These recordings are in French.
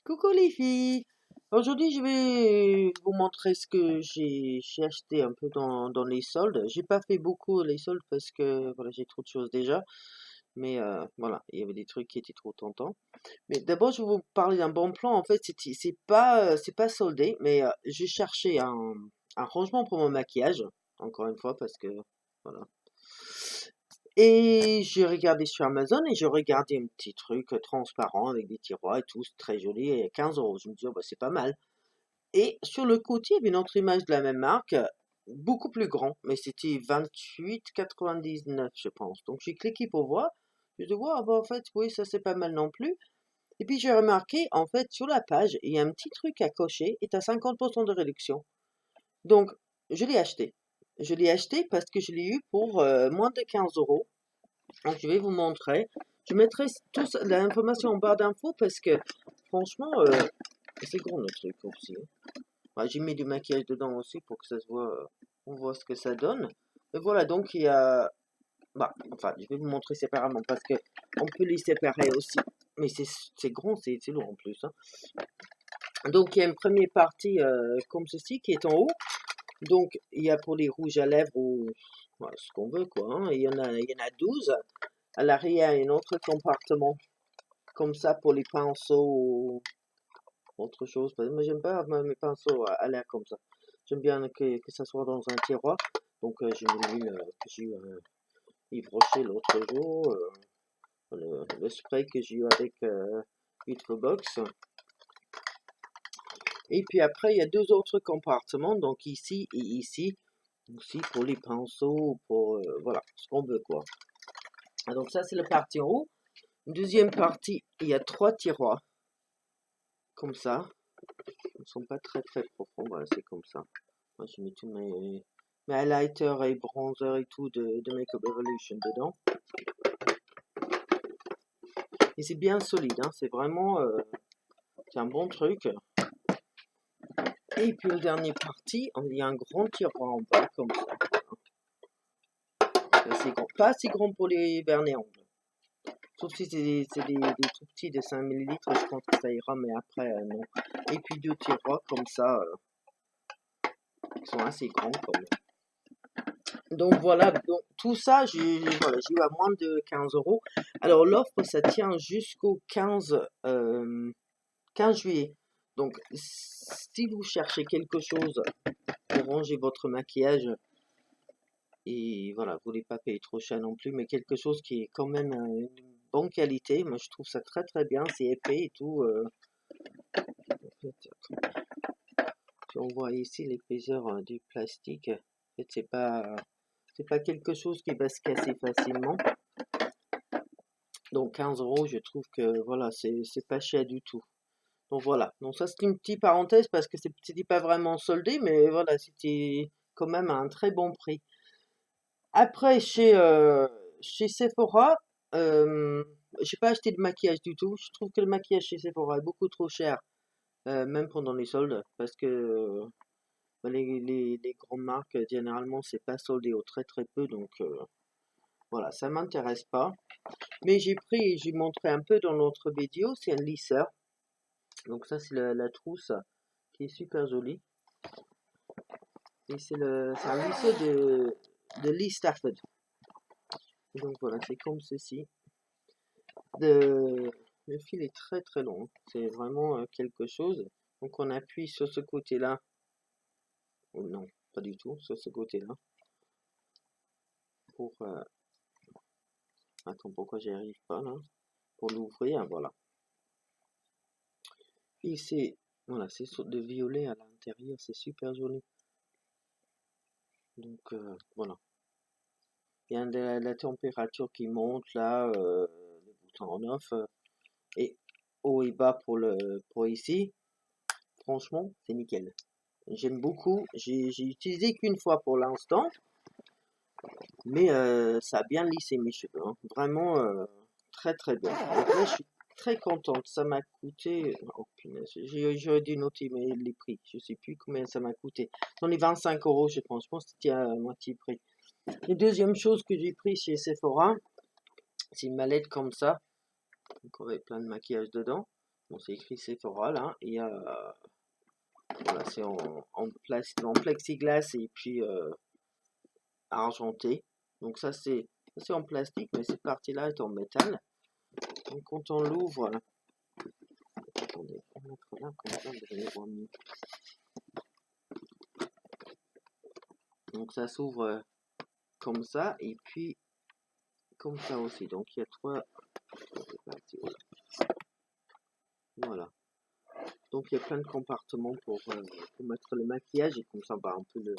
Coucou les filles! Aujourd'hui, je vais vous montrer ce que j'ai acheté un peu dans les soldes. J'ai pas fait beaucoup les soldes parce que voilà, j'ai trop de choses déjà. Mais voilà, il y avait des trucs qui étaient trop tentants. Mais d'abord, je vais vous parler d'un bon plan. En fait, c'est pas soldé, mais j'ai cherché un rangement pour mon maquillage, encore une fois, parce que voilà. Et j'ai regardé sur Amazon et j'ai regardé un petit truc transparent avec des tiroirs et tout, c'est très joli, et 15 euros. Je me dis, oh, bah, c'est pas mal. Et sur le côté, il y avait une autre image de la même marque, beaucoup plus grand, mais c'était 28,99, je pense. Donc j'ai cliqué pour voir. Je dis, wow, bah, en fait, oui, ça c'est pas mal non plus. Et puis j'ai remarqué, en fait, sur la page, il y a un petit truc à cocher et t'as 50% de réduction. Donc, je l'ai acheté. Je l'ai acheté parce que je l'ai eu pour moins de 15 euros. Donc, je vais vous montrer. Je mettrai toute l'information en barre d'infos parce que, franchement, c'est gros le truc aussi. Ouais, j'ai mis du maquillage dedans aussi pour que ça se voit, on voit ce que ça donne. Et voilà, donc il y a, bah, enfin, je vais vous montrer séparément parce que on peut les séparer aussi. Mais c'est grand, c'est lourd en plus, hein. Donc, il y a une première partie comme ceci qui est en haut. Donc, il y a pour les rouges à lèvres ou ouais, ce qu'on veut, quoi, hein. Il y en a 12. À l'arrière, il y a un autre compartiment comme ça pour les pinceaux ou autre chose. Parce que moi, j'aime pas mes pinceaux à l'air comme ça. J'aime bien que ça soit dans un tiroir. Donc, j'ai mis que j'ai eu Yves Rocher l'autre jour. Le spray que j'ai eu avec Vitrebox. Et puis après, il y a deux autres compartiments. Donc, ici et ici. Aussi pour les pinceaux, pour voilà, ce qu'on veut, quoi. Donc, ça, c'est la partie en haut. Deuxième partie, il y a trois tiroirs. Comme ça. Ils ne sont pas très très profonds, voilà, c'est comme ça. Moi j'ai mis tous mes highlighters et bronzers et tout de Makeup Revolution dedans. Et c'est bien solide, hein, c'est vraiment c'est un bon truc. Et puis le dernier partie, il y a un grand tiroir en bas comme ça. Pas assez grand pour les vernets ongles. Sauf si c'est des tout petits de 5 millilitres, je pense que ça ira, mais après non. Et puis deux tiroirs comme ça, qui sont assez grands quand même. Donc voilà, donc tout ça, voilà, j'ai eu à moins de 15 euros. Alors l'offre, ça tient jusqu'au 15 juillet. Donc si vous cherchez quelque chose pour ranger votre maquillage, et voilà, vous voulez pas payer trop cher non plus, mais quelque chose qui est quand même une bonne qualité, moi je trouve ça très très bien, c'est épais et tout. En fait, si on voit ici l'épaisseur du plastique, en fait c'est pas quelque chose qui va se casser facilement. Donc 15 euros, je trouve que voilà, c'est pas cher du tout. Donc voilà. Donc ça c'est une petite parenthèse parce que c'était pas vraiment soldé, mais voilà, c'était quand même à un très bon prix. Après chez Sephora, euh, j'ai pas acheté de maquillage du tout. Je trouve que le maquillage chez Sephora est beaucoup trop cher, même pendant les soldes, parce que les grandes marques généralement c'est pas soldé au très très peu, donc voilà, ça m'intéresse pas. Mais j'ai montré un peu dans l'autre vidéo, c'est un lisseur. Donc ça c'est la trousse qui est super jolie. Et c'est un lisseur de Lee Stafford. Donc voilà, c'est comme ceci. Le fil est très très long. C'est vraiment quelque chose. Donc on appuie sur ce côté-là. Oh non, pas du tout, sur ce côté-là. Pour attends, pourquoi j'y arrive pas là? Pour l'ouvrir, voilà. Et c'est voilà, c'est de violet à l'intérieur, c'est super joli. Donc voilà. Il y a la température qui monte là, le bouton en off, et haut et bas pour ici. Franchement, c'est nickel. J'aime beaucoup. J'ai utilisé qu'une fois pour l'instant, mais ça a bien lissé mes cheveux, hein. Vraiment très très bien. Donc là, je suis très contente. Ça m'a coûté. Oh punaise, j'aurais dû noter les prix. Je sais plus combien ça m'a coûté. Dans les 25 euros, je pense. Je pense que c'était à moitié prix. Et deuxième chose que j'ai pris chez Sephora, c'est une mallette comme ça, donc avec plein de maquillage dedans. Bon, c'est écrit Sephora là. Et voilà, c'est en plexiglas et puis argenté. Donc ça c'est en plastique, mais cette partie-là est en métal. Donc quand on l'ouvre, attendez, on va mettre là comme ça, vous allez voir mieux. Donc ça s'ouvre comme ça et puis comme ça aussi. Donc il y a trois. Voilà. Donc il y a plein de compartiments pour mettre le maquillage et comme ça on va un peu le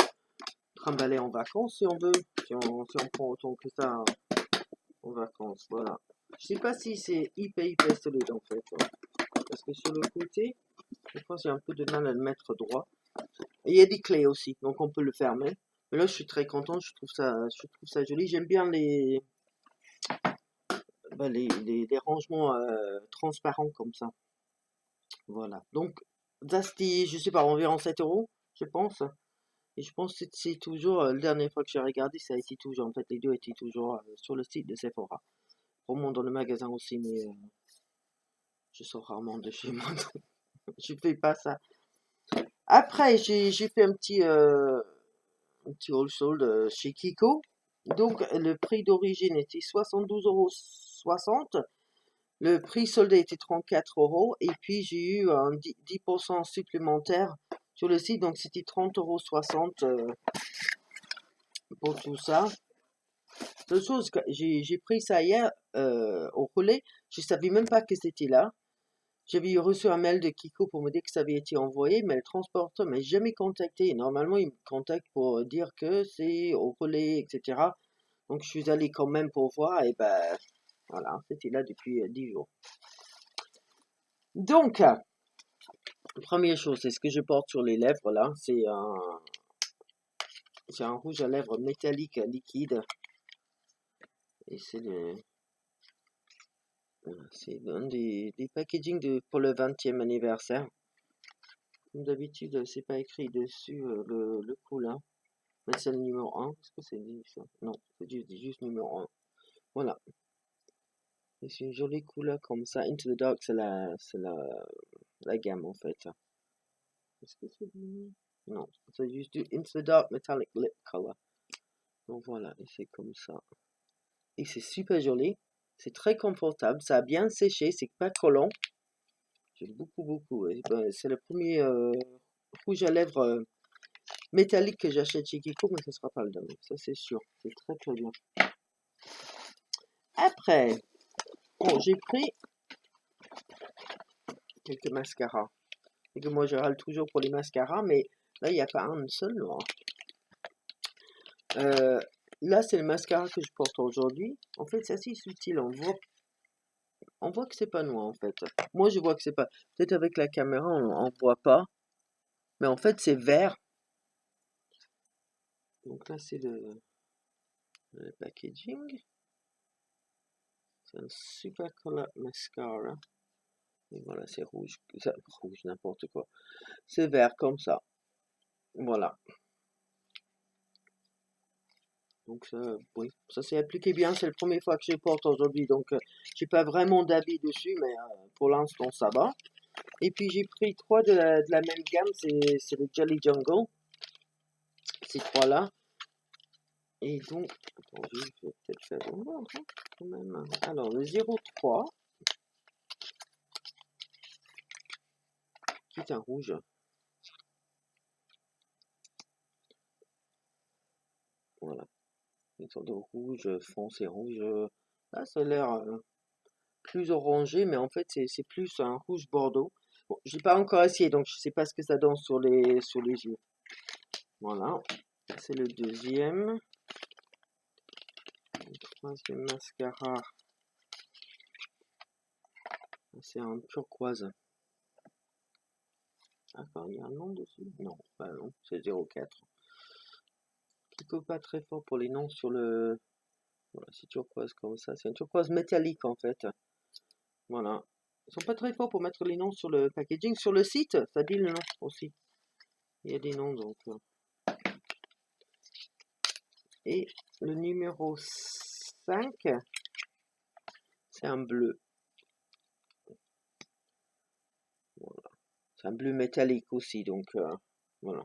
trimballer en vacances si on veut. Si on prend autant que ça en vacances. Voilà. Je sais pas si c'est hyper solide en fait. Parce que sur le côté, je pense qu'il y a un peu de mal à le mettre droit. Et il y a des clés aussi, donc on peut le fermer. Mais là je suis très content, je trouve ça joli. J'aime bien les rangements transparents comme ça. Voilà. Donc, Zasti, je sais pas, environ 7 euros, je pense. Et je pense que c'est toujours, la dernière fois que j'ai regardé, ça a été toujours, en fait, les deux étaient toujours sur le site de Sephora. Vraiment dans le magasin aussi, mais je sors rarement de chez moi, donc je fais pas ça. Après, j'ai fait un petit all sold chez Kiko. Donc, le prix d'origine était 72,60 €. Le prix soldé était 34 €. Et puis, j'ai eu un 10% supplémentaire sur le site. Donc, c'était 30,60 € pour tout ça. L'autre chose, j'ai pris ça hier au relais. Je savais même pas que c'était là. J'avais reçu un mail de Kiko pour me dire que ça avait été envoyé, mais le transporteur m'a jamais contacté. Normalement, il me contacte pour dire que c'est au relais, etc. Donc, je suis allé quand même pour voir, et ben, voilà, c'était là depuis 10 jours. Donc, première chose, c'est ce que je porte sur les lèvres, là. C'est un rouge à lèvres métallique liquide. Et c'est un des packaging pour le 20e anniversaire. Comme d'habitude, c'est pas écrit dessus le couleur. Mais c'est le numéro 1. Est-ce que c'est dit ça? Non, c'est juste numéro 1. Voilà. Et c'est une jolie couleur comme ça. Into the Dark, c'est la gamme en fait. Est-ce que c'est dit? Non, c'est juste du Into the Dark Metallic Lip Color. Donc voilà, et c'est comme ça. Et c'est super joli. C'est très confortable. Ça a bien séché. C'est pas collant. J'aime beaucoup. Ben, c'est le premier rouge à lèvres métallique que j'achète chez Kiko, mais ce sera pas le dernier. Ça, c'est sûr. C'est très bien. Après, bon, j'ai pris quelques mascaras. Et que moi, je râle toujours pour les mascaras, mais là, il n'y a pas un seul noir. Là, c'est le mascara que je porte aujourd'hui. En fait, c'est assez subtil. On voit que c'est pas noir, en fait. Moi, je vois que c'est pas. Peut-être avec la caméra, on voit pas. Mais en fait, c'est vert. Donc là, c'est le packaging. C'est un super color mascara. Et voilà, c'est rouge. Rouge, n'importe quoi. C'est vert comme ça. Voilà. Donc oui, ça s'est appliqué bien. C'est la première fois que je porte aujourd'hui. Donc j'ai pas vraiment d'avis dessus. Mais pour l'instant, ça va. Et puis j'ai pris trois de la même gamme. C'est le Jelly Jungle. Ces trois-là. Et donc, attendez, je vais peut-être faire un autre, hein, quand même. Alors, le 03, qui est un rouge. Voilà. Une sorte de rouge foncé, rouge. Là, ça a l'air plus orangé, mais en fait, c'est plus un rouge bordeaux. Bon, j'ai pas encore essayé, donc je sais pas ce que ça donne sur les yeux. Voilà. C'est le deuxième. Le troisième mascara. C'est un turquoise. Attends, il y a un nom dessus? Non, bah non, c'est 04. Kiko pas très fort pour les noms sur le. Voilà, c'est turquoise comme ça. C'est un turquoise métallique en fait. Voilà. Ils sont pas très forts pour mettre les noms sur le packaging. Sur le site, ça dit le nom aussi. Il y a des noms donc. Et le numéro 5, c'est un bleu. C'est un bleu métallique aussi, donc voilà.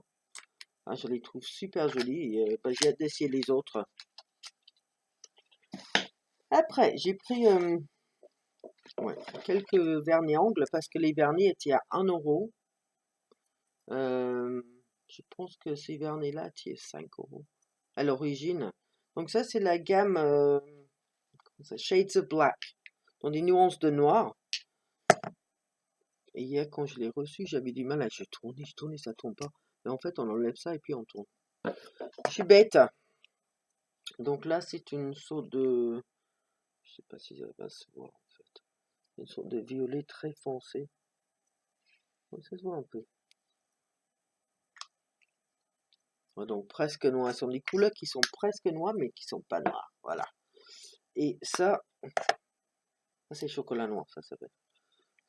Ah, je les trouve super jolis et j'ai hâte d'essayer les autres. Après, j'ai pris quelques vernis ongles parce que les vernis étaient à 1 euro. Je pense que ces vernis-là étaient 5 euros à l'origine. Donc ça, c'est la gamme Shades of Black, dans des nuances de noir. Et hier, quand je l'ai reçu, j'avais du mal à je tournais, ça tourne pas. Mais en fait, on enlève ça et puis on tourne. Je suis bête. Donc là, c'est une sorte de... Je sais pas si ça va se voir en fait. Une sorte de violet très foncé. Ouais, ça se voit un peu. Ouais, donc presque noir. Ce sont des couleurs qui sont presque noires, mais qui sont pas noires. Voilà. Et ça c'est chocolat noir, ça s'appelle.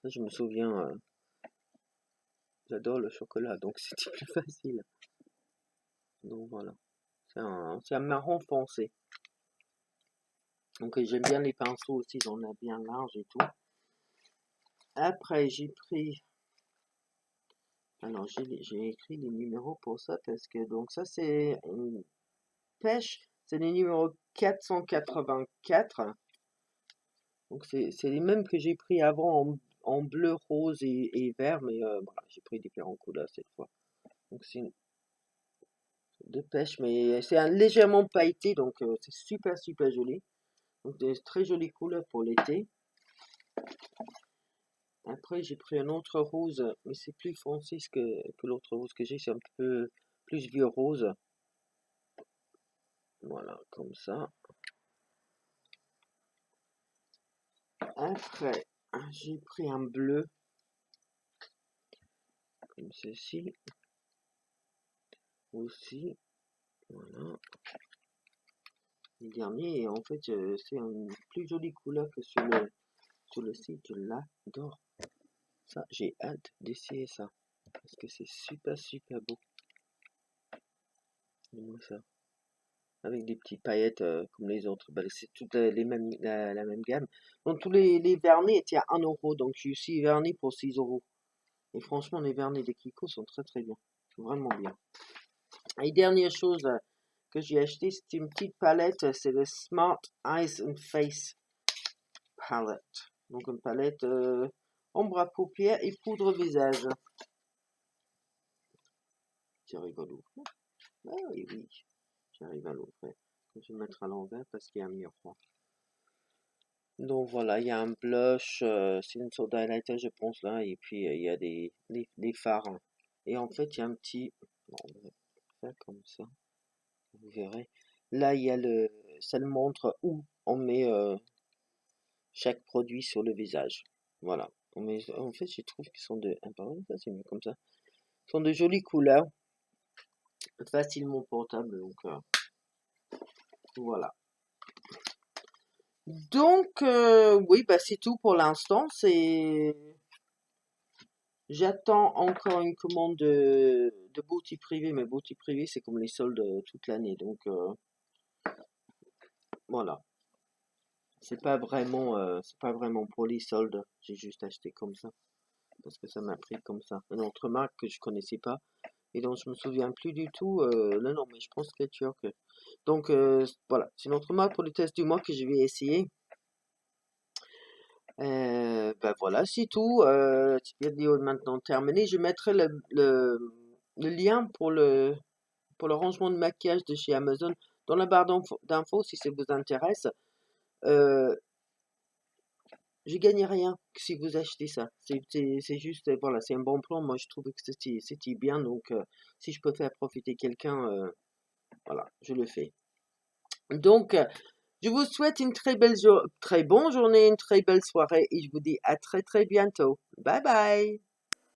Ça, je me souviens, j'adore le chocolat, donc c'était plus facile. Donc voilà. C'est un marron foncé. Donc j'aime bien les pinceaux aussi, on a bien large et tout. Après, j'ai pris... Alors, j'ai écrit les numéros pour ça, parce que, donc ça, c'est une pêche, c'est les numéros 484. Donc, c'est les mêmes que j'ai pris avant en bleu, rose et vert, mais voilà, j'ai pris différentes couleurs cette fois. Donc, c'est une de pêche, mais c'est légèrement pailleté, donc c'est super joli. Donc, des très jolies couleurs pour l'été. Après, j'ai pris un autre rose, mais c'est plus foncé que l'autre rose que j'ai. C'est un peu plus vieux rose. Voilà, comme ça. Après, j'ai pris un bleu, comme ceci. Aussi. Voilà. Le dernier, en fait, c'est une plus jolie couleur que sur le site. Je l'adore. Ça, j'ai hâte d'essayer ça. Parce que c'est super beau. Dis-moi ça. Avec des petites paillettes comme les autres. Bah, c'est toutes les mêmes, la même gamme. Donc tous les vernis étaient à 1 euro. Donc j'ai aussi vernis pour 6 euros. Et franchement, les vernis des Kiko sont très bien. Vraiment bien. Et dernière chose que j'ai acheté, c'est une petite palette. C'est le Smart Eyes and Face Palette. Donc une palette ombre à paupières et poudre visage. J'arrive à l'ouvrir. Ah oui. J'arrive à l'ouvrir. Je vais mettre à l'envers parce qu'il y a un miroir. Donc voilà, il y a un blush, c'est une sorte d'highlighter je pense là, et puis il y a des fards. Et en fait il y a un petit, bon, on va faire comme ça, vous verrez. Là il y a ça le montre où on met chaque produit sur le visage. Voilà. Mais en fait je trouve qu'ils sont ça c'est mieux comme ça. Ils sont de jolies couleurs, facilement portables, donc voilà. Donc, oui, bah c'est tout pour l'instant. J'attends encore une commande de boutique privée, mais boutique privée, c'est comme les soldes toute l'année. Donc, voilà. C'est pas vraiment pour les soldes. J'ai juste acheté comme ça. Parce que ça m'a pris comme ça. Une autre marque que je connaissais pas. Et donc, je me souviens plus du tout. Non, mais je pense que c'est turc. Donc, voilà. C'est une autre marque pour les tests du mois que je vais essayer. Ben voilà, c'est tout. Cette vidéo est maintenant terminée. Je mettrai le lien pour le rangement de maquillage de chez Amazon dans la barre d'infos si ça vous intéresse. Euh, je gagne rien si vous achetez ça. C'est juste, voilà, c'est un bon plan. Moi, je trouve que c'était bien. Donc, si je peux faire profiter quelqu'un, voilà, je le fais. Donc, je vous souhaite une très bonne journée, une très belle soirée et je vous dis à très bientôt. Bye bye.